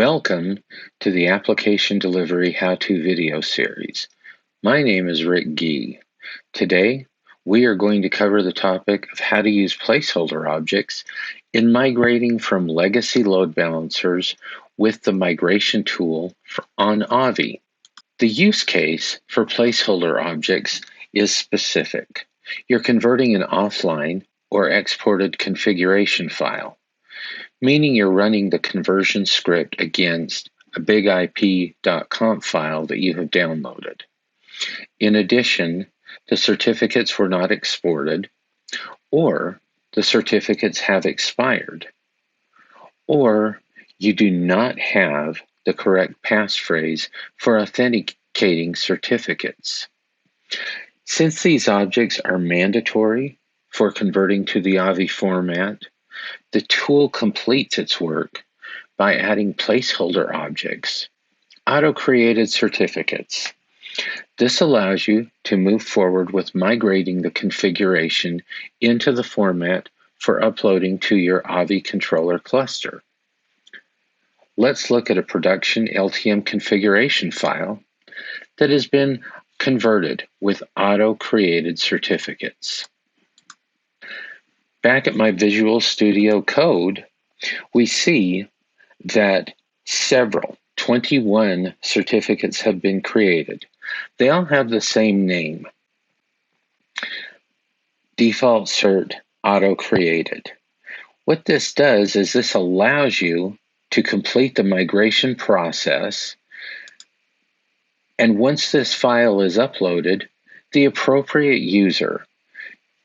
Welcome to the Application Delivery How-To video series. My name is Rick Gee. Today, we are going to cover the topic of how to use placeholder objects in migrating from legacy load balancers with the migration tool on Avi. The use case for placeholder objects is specific. You're converting an offline or exported configuration file, meaning you're running the conversion script against a bigip.conf file that you have downloaded. In addition, the certificates were not exported, or the certificates have expired, or you do not have the correct passphrase for authenticating certificates. Since these objects are mandatory for converting to the Avi format, the tool completes its work by adding placeholder objects, auto-created certificates. This allows you to move forward with migrating the configuration into the format for uploading to your Avi controller cluster. Let's look at a production LTM configuration file that has been converted with auto-created certificates. Back at my Visual Studio Code, we see that 21 certificates have been created. They all have the same name, default cert auto created. What this does is this allows you to complete the migration process, and once this file is uploaded, the appropriate user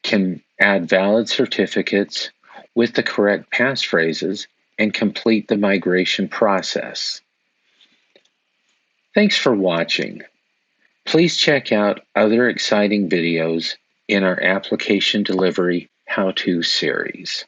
can add valid certificates with the correct passphrases and complete the migration process. Thanks for watching. Please check out other exciting videos in our Application Delivery How-To series.